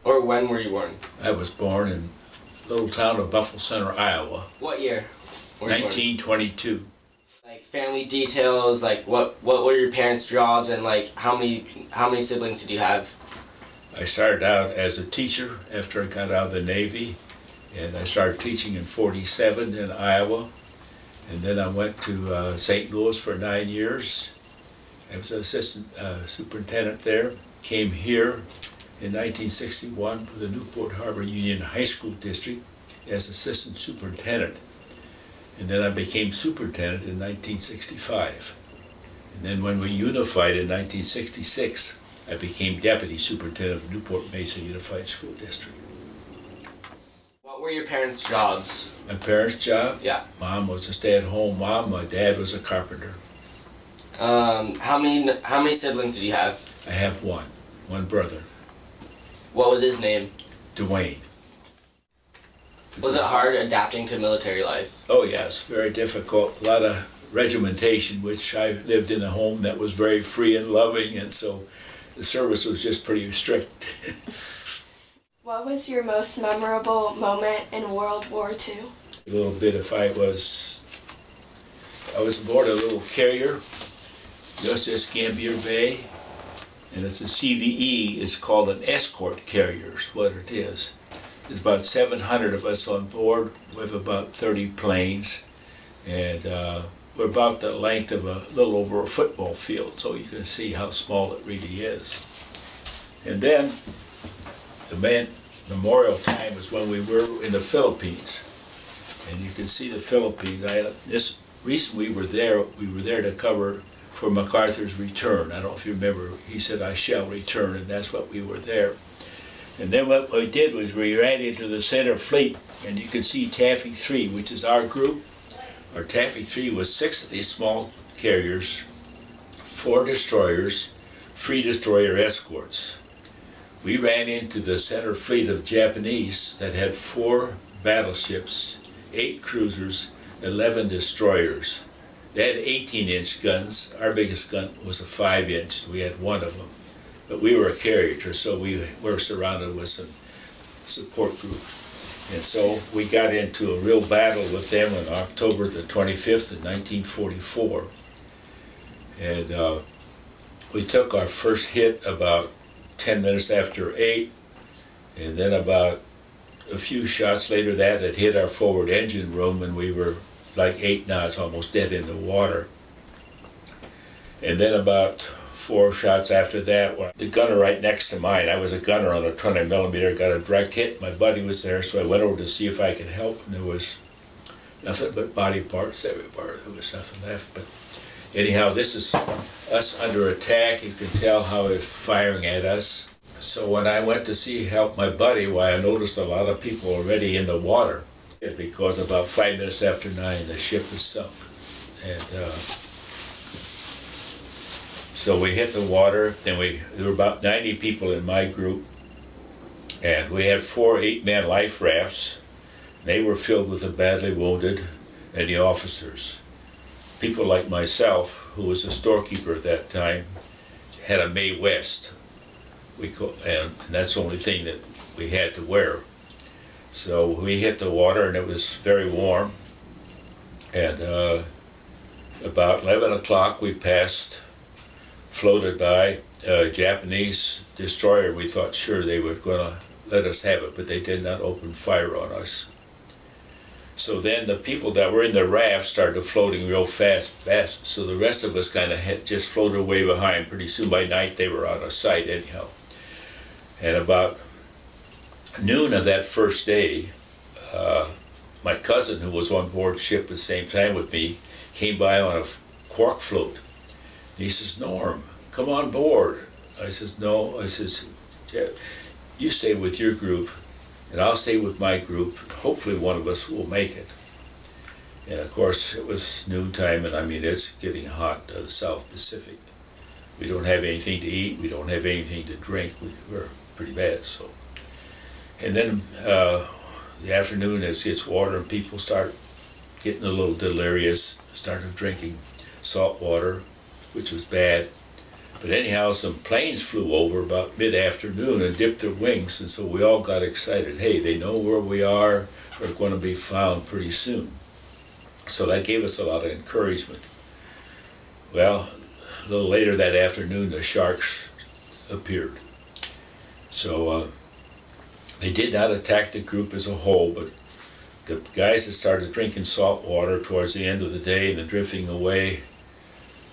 Or when were you born? I was born in the little town of Buffalo Center, Iowa. What year? Were you born? 1922. Like family details, like what were your parents' jobs, and like how many siblings did you have? I started out as a teacher after I got out of the Navy, and I started teaching in 47 in Iowa, and then I went to St. Louis for 9 years. I was an assistant superintendent there. Came here in 1961 for the Newport Harbor Union High School District as assistant superintendent. And then I became superintendent in 1965. And then when we unified in 1966, I became deputy superintendent of Newport Mesa Unified School District. What were your parents' jobs? My parents' job? Yeah. Mom was a stay-at-home mom. My dad was a carpenter. How many siblings did you have? I have one brother, What was his name? Dwayne. Was it hard adapting to military life? Oh yes, very difficult. A lot of regimentation, which I lived in a home that was very free and loving, and so the service was just pretty strict. What was your most memorable moment in World War II? A little bit I was aboard a little carrier, USS Gambier Bay, and it's a CVE. It's called an escort carrier is what it is. There's about 700 of us on board. We have about 30 planes, and we're about the length of a little over a football field, so you can see how small it really is. And then the memorial time was when we were in the Philippines, and you can see the Philippines. This reason we were there to cover for MacArthur's return. I don't know if you remember, he said, "I shall return," and that's what we were there. And then what we did was we ran into the center fleet, and you can see Taffy 3, which is our group. Our Taffy 3 was 6 of these small carriers, 4 destroyers, 3 destroyer escorts. We ran into the center fleet of Japanese that had 4 battleships, 8 cruisers, 11 destroyers. They had 18-inch guns. Our biggest gun was a 5-inch. We had 1 of them. But we were a carrier, so we were surrounded with some support group. And so we got into a real battle with them on October the 25th of 1944. And we took our first hit about 10 minutes after 8, and then about a few shots later that had hit our forward engine room, and we were like 8 knots, almost dead in the water. And then about 4 shots after that, the gunner right next to mine, I was a gunner on a 20 millimeter, got a direct hit. My buddy was there, so I went over to see if I could help, and there was nothing but body parts everywhere. There was nothing left. But anyhow, this is us under attack. You can tell how it's firing at us. So when I went to help my buddy, I noticed a lot of people already in the water, because about 5 minutes after 9, the ship was sunk. And so we hit the water. Then there were about 90 people in my group, and we had 4 8-man life rafts. They were filled with the badly wounded and the officers. People like myself, who was a storekeeper at that time, had a Mae West. And that's the only thing that we had to wear. So we hit the water, and it was very warm. And about 11 o'clock, we floated by a Japanese destroyer. We thought sure they were going to let us have it, but they did not open fire on us. So then the people that were in the raft started floating real fast. So the rest of us kind of just floated away behind. Pretty soon by night they were out of sight anyhow. And about noon of that first day, my cousin, who was on board ship at the same time with me, came by on a cork float. He says, "Norm, come on board." I says, "No." I says, "Jeff, you stay with your group, and I'll stay with my group. Hopefully one of us will make it." And of course, it was noontime, and I mean, it's getting hot in the South Pacific. We don't have anything to eat. We don't have anything to drink. We're pretty bad, so. And then the afternoon, as it gets warmer, and people start getting a little delirious, started drinking salt water, which was bad. But anyhow, some planes flew over about mid-afternoon and dipped their wings, and so we all got excited. Hey, they know where we are. We're going to be found pretty soon. So that gave us a lot of encouragement. Well, a little later that afternoon, the sharks appeared. So they did not attack the group as a whole, but the guys that started drinking salt water towards the end of the day and then drifting away,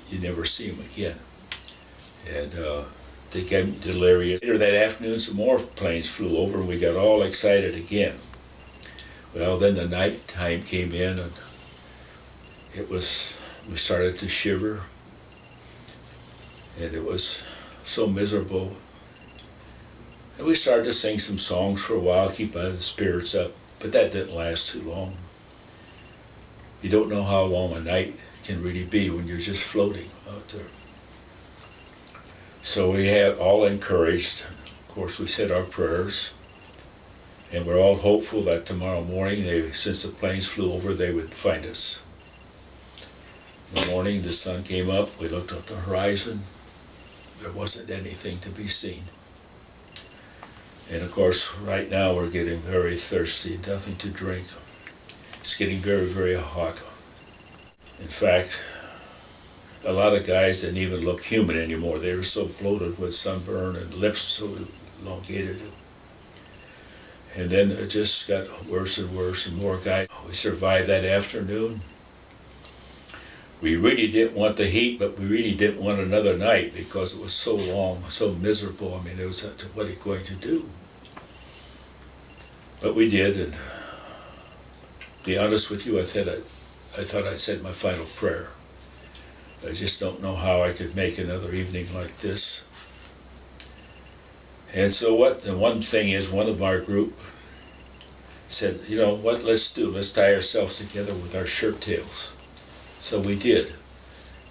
you never see them again. And they got delirious. Later that afternoon, some more planes flew over and we got all excited again. Well, then the night time came in and we started to shiver. And it was so miserable. And we started to sing some songs for a while, keep the spirits up, but that didn't last too long. You don't know how long a night can really be when you're just floating out there. So we had all encouraged. Of course, we said our prayers, and we're all hopeful that tomorrow morning, since the planes flew over, they would find us. In the morning, the sun came up. We looked at the horizon. There wasn't anything to be seen. And of course, right now we're getting very thirsty, nothing to drink. It's getting very, very hot. In fact, a lot of guys didn't even look human anymore. They were so bloated with sunburn and lips so elongated. And then it just got worse and worse, and more guys. We survived that afternoon. We really didn't want the heat, but we really didn't want another night because it was so long, so miserable. I mean, it was, what are you going to do? But we did, and to be honest with you, I thought I'd said my final prayer. I just don't know how I could make another evening like this. And so the one thing is, one of our group said, you know what, let's tie ourselves together with our shirt tails. So we did,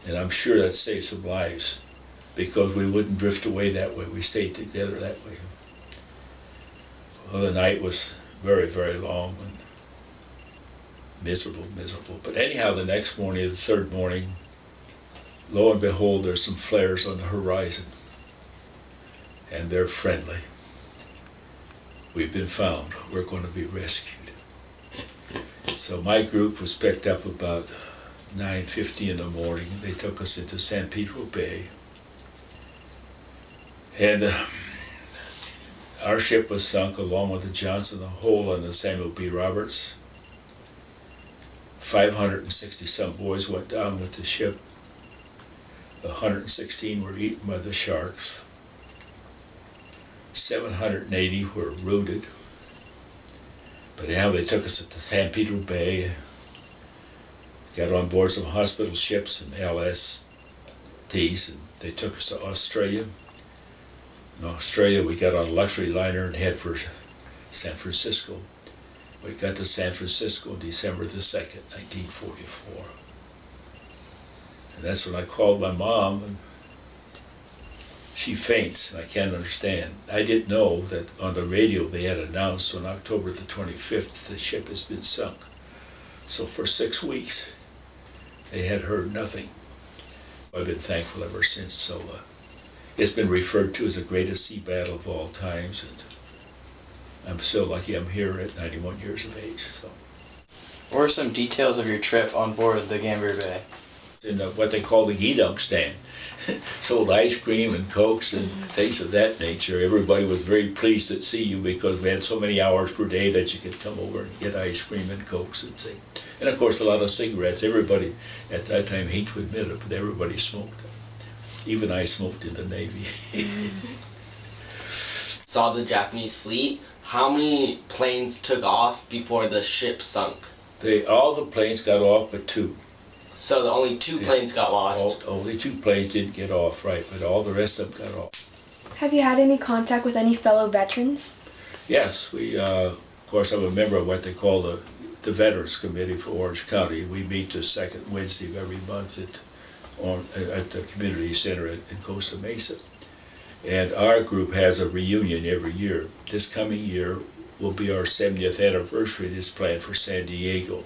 and I'm sure that saved some lives because we wouldn't drift away that way. We stayed together that way. Well, the night was very, very long and miserable. But anyhow, the next morning, the third morning, lo and behold, there's some flares on the horizon, and they're friendly. We've been found. We're going to be rescued. So my group was picked up about 9:50 in the morning. They took us into San Pedro Bay. And our ship was sunk along with the Johnson, the Hole, and the Samuel B. Roberts. 560 some boys went down with the ship. 116 were eaten by the sharks. 780 were rooted. But anyhow, they took us to San Pedro Bay, got on board some hospital ships and LSTs, and they took us to Australia. In Australia, we got on a luxury liner and head for San Francisco. We got to San Francisco December the 2nd, 1944. And that's when I called my mom, and she faints, and I can't understand. I didn't know that on the radio they had announced on October the 25th the ship has been sunk. So for 6 weeks, they had heard nothing. I've been thankful ever since. So it's been referred to as the greatest sea battle of all times, and I'm so lucky I'm here at 91 years of age. So. What were some details of your trip on board the Gambier Bay? In what they call the Gedunk stand. Sold ice cream and Cokes and things of that nature. Everybody was very pleased to see you because we had so many hours per day that you could come over and get ice cream and Cokes and things. And of course a lot of cigarettes. Everybody, at that time, hate to admit it, but everybody smoked. Even I smoked in the Navy. Saw the Japanese fleet. How many planes took off before the ship sunk? All the planes got off but 2. So the only 2 planes got lost? Only 2 planes didn't get off, right, but all the rest of them got off. Have you had any contact with any fellow veterans? Yes, we, of course, I'm a member of what they call the Veterans Committee for Orange County. We meet the second Wednesday of every month at the community center in Costa Mesa. And our group has a reunion every year. This coming year will be our 70th anniversary. This planned for San Diego.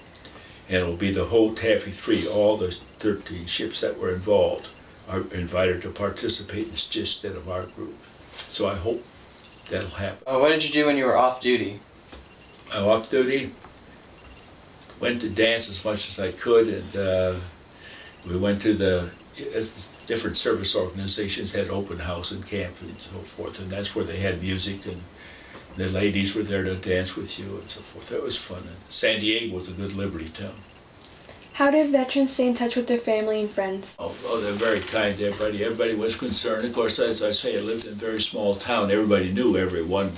And it will be the whole Taffy 3, all the 13 ships that were involved, are invited to participate instead of our group. So I hope that'll happen. What did you do when you were off duty? Off duty, went to dance as much as I could, and we went to the different service organizations had open house and camp and so forth, and that's where they had music, and the ladies were there to dance with you and so forth. That was fun. And San Diego was a good Liberty town. How did veterans stay in touch with their family and friends? Oh, they're very kind to everybody. Everybody was concerned. Of course, as I say, I lived in a very small town. Everybody knew everyone.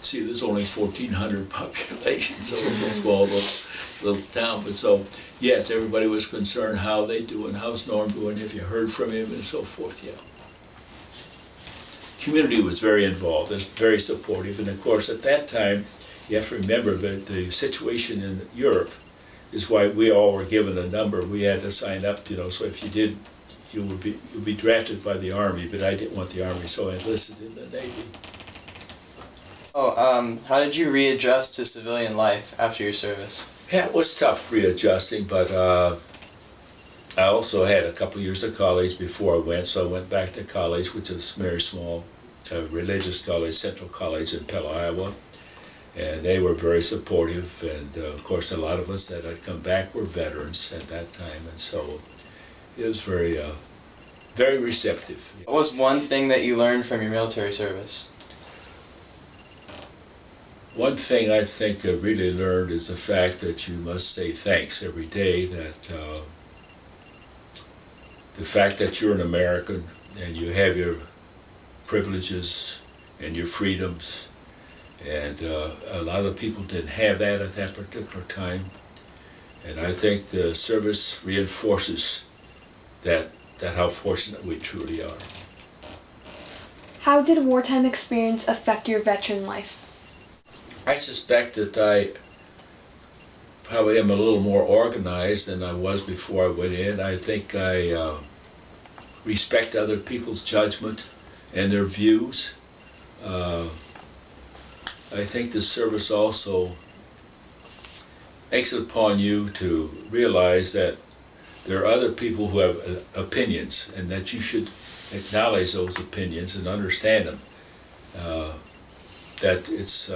See, there's only 1,400 population, so it's a small little town. But so, yes, everybody was concerned how they doing, how's Norm doing, have you heard from him, and so forth, yeah. Community was very involved, was very supportive, and of course, at that time, you have to remember that the situation in Europe is why we all were given a number. We had to sign up, so if you did, you'd be drafted by the Army, but I didn't want the Army, so I enlisted in the Navy. How did you readjust to civilian life after your service? Yeah, it was tough readjusting, but I also had a couple years of college before I went, so I went back to college, which is very small, religious college, Central College in Pella, Iowa, and they were very supportive, and of course a lot of us that had come back were veterans at that time, and so it was very, very receptive. What was one thing that you learned from your military service? One thing I think I really learned is the fact that you must say thanks every day, that the fact that you're an American and you have your privileges and your freedoms, and a lot of people didn't have that at that particular time, and I think the service reinforces that how fortunate we truly are. How did wartime experience affect your veteran life? I suspect that I probably am a little more organized than I was before I went in. I think I respect other people's judgment and their views. I think the service also makes it upon you to realize that there are other people who have opinions, and that you should acknowledge those opinions and understand them. That it's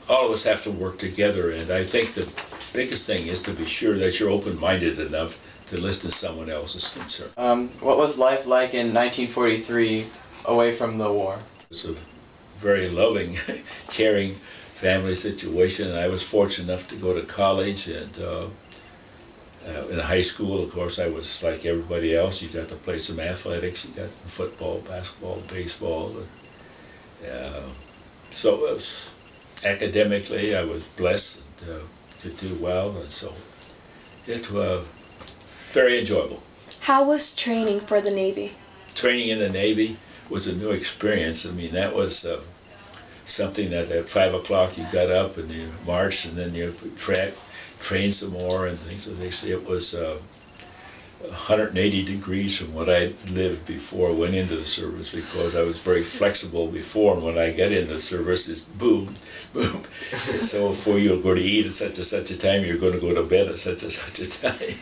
all of us have to work together, and I think the biggest thing is to be sure that you're open-minded enough to listen to someone else's concern. What was life like in 1943 away from the war? It was a very loving, caring family situation, and I was fortunate enough to go to college, and in high school, of course, I was like everybody else. You got to play some athletics, you got football, basketball, baseball, and, so it was, academically, I was blessed to do well, and so it was very enjoyable. How was training for the Navy? Training in the Navy was a new experience. I mean, that was something that at 5 o'clock you got up and you marched, and then you train some more and things. So they say it was 180 degrees from what I lived before I went into the service, because I was very flexible before, and when I got in the service, it's boom, boom. And so before you're going to eat at such and such a time, you're going to go to bed at such and such a time.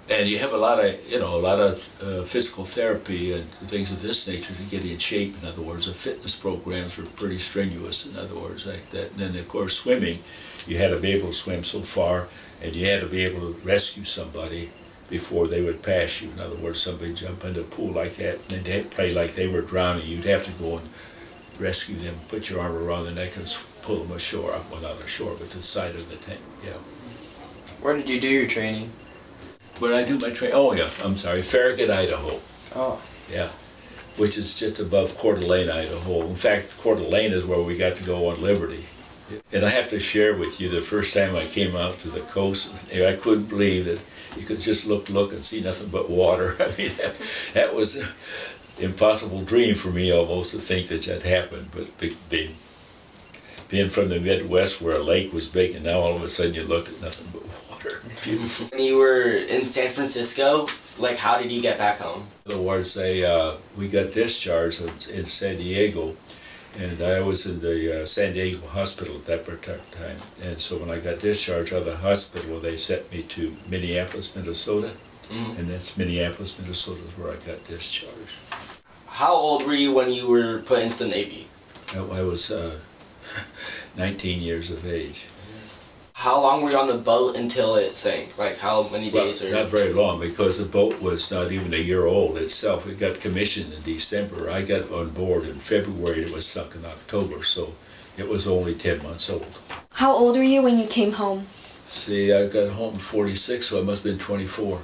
And you have a lot of physical therapy and things of this nature to get in shape. In other words, the fitness programs were pretty strenuous. In other words, like that. And then, of course, swimming, you had to be able to swim so far, and you had to be able to rescue somebody before they would pass you. In other words, somebody jump into a pool like that, and they'd play like they were drowning. You'd have to go and rescue them, put your arm around their neck, and pull them ashore. Well, not ashore, but to the side of the tent. Yeah. Where did you do your training? When I do my training, oh yeah, I'm sorry, Farragut, Idaho. Oh. Yeah, which is just above Coeur d'Alene, Idaho. In fact, Coeur d'Alene is where we got to go on Liberty. And I have to share with you, the first time I came out to the coast, I couldn't believe that you could just look and see nothing but water. I mean, that was an impossible dream for me almost to think that happened. But being from the Midwest where a lake was big, and now all of a sudden you look at nothing but water. Beautiful. When you were in San Francisco, like, how did you get back home? In other words, we got discharged in San Diego, and I was in the San Diego hospital at that particular time. And so when I got discharged out of the hospital, they sent me to Minneapolis, Minnesota. And that's Minneapolis, Minnesota, where I got discharged. How old were you when you were put into the Navy? I was 19 years of age. How long were you on the boat until it sank? Like how many days? Well, not very long, because the boat was not even a year old itself. It got commissioned in December. I got on board in February. It was sunk in October, so it was only 10 months old. How old were you when you came home? See, I got home in 46, so I must have been 24.